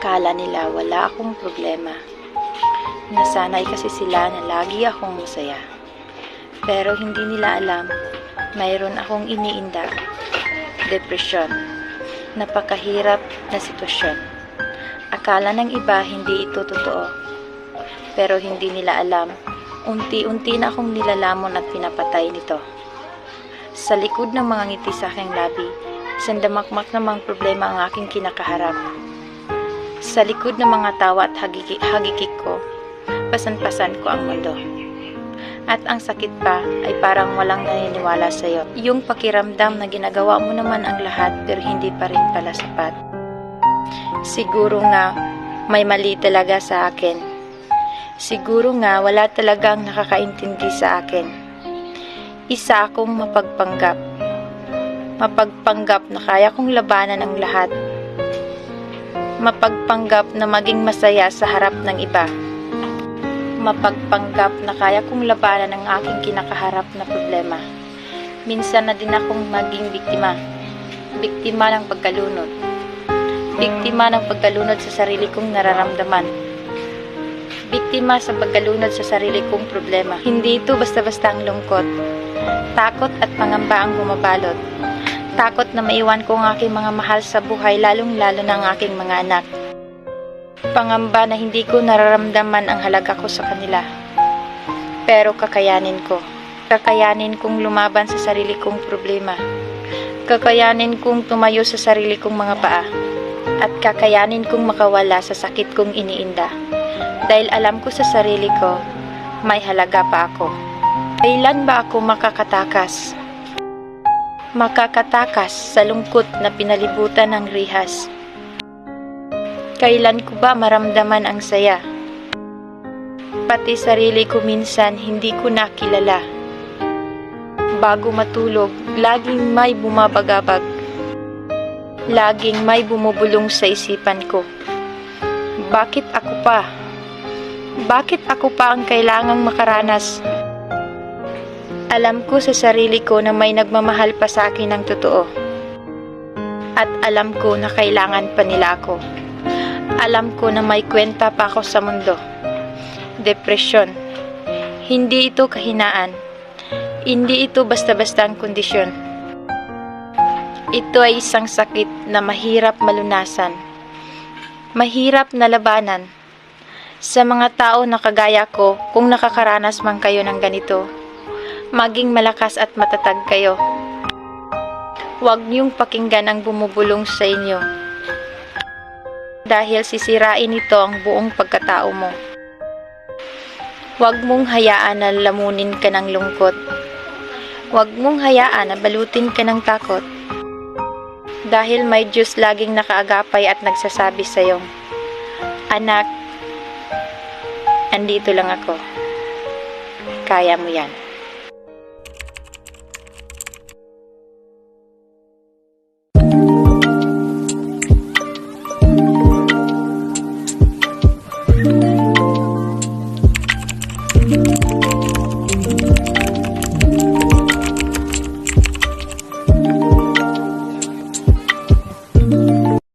Akala nila wala akong problema. Nasanay kasi sila na lagi akong masaya. Pero hindi nila alam, mayroon akong iniinda. Depresyon. Napakahirap na sitwasyon. Akala ng iba hindi ito totoo. Pero hindi nila alam, unti-unti na akong nilalamon at pinapatay nito. Sa likod ng mga ngiti sa aking labi, isang damakmak na mga problema ang aking kinakaharap. Sa likod ng mga tawa at hagikik ko, pasan-pasan ko ang mundo. At ang sakit pa ay parang walang naniniwala sa iyo. Yung pakiramdam na ginagawa mo naman ang lahat pero hindi pa rin pala sapat. Siguro nga may mali talaga sa akin. Siguro nga wala talagang nakakaintindi sa akin. Isa akong mapagpanggap. Mapagpanggap na kaya kong labanan ang lahat. Mapagpanggap na maging masaya sa harap ng iba. Mapagpanggap na kaya kong labanan ang aking kinakaharap na problema. Minsan na din akong maging biktima. Biktima ng pagkalunod. Biktima ng pagkalunod sa sarili kong nararamdaman. Biktima sa pagkalunod sa sarili kong problema. Hindi ito basta-basta ang lungkot. Takot at pangamba ang bumabalot. Takot na maiwan ko ang aking mga mahal sa buhay, lalong-lalo na ang aking mga anak. Pangamba na hindi ko nararamdaman ang halaga ko sa kanila. Pero kakayanin ko. Kakayanin kong lumaban sa sarili kong problema. Kakayanin kong tumayo sa sarili kong mga paa. At kakayanin kong makawala sa sakit kong iniinda. Dahil alam ko sa sarili ko, may halaga pa ako. Kailan ba ako makakatakas? Makakatakas sa lungkot na pinalibutan ng rihas. Kailan ko ba maramdaman ang saya? Pati sarili ko minsan hindi ko nakilala. Bago matulog, laging may bumabagabag. Laging may bumubulong sa isipan ko. Bakit ako pa? Bakit ako pa ang kailangang makaranas? Alam ko sa sarili ko na may nagmamahal pa sa akin ng totoo. At alam ko na kailangan pa nila ako. Alam ko na may kwenta pa ako sa mundo. Depresyon. Hindi ito kahinaan. Hindi ito basta-basta ang kondisyon. Ito ay isang sakit na mahirap malunasan. Mahirap na labanan. Sa mga tao na kagaya ko, kung nakakaranas man kayo ng ganito, maging malakas at matatag kayo. Huwag niyong pakinggan ang bumubulong sa inyo. Dahil sisirain ito ang buong pagkatao mo. Huwag mong hayaan na lamunin ka ng lungkot. Huwag mong hayaan na balutin ka ng takot. Dahil may Diyos laging nakaagapay at nagsasabi sa iyo, "Anak, andito lang ako. Kaya mo yan."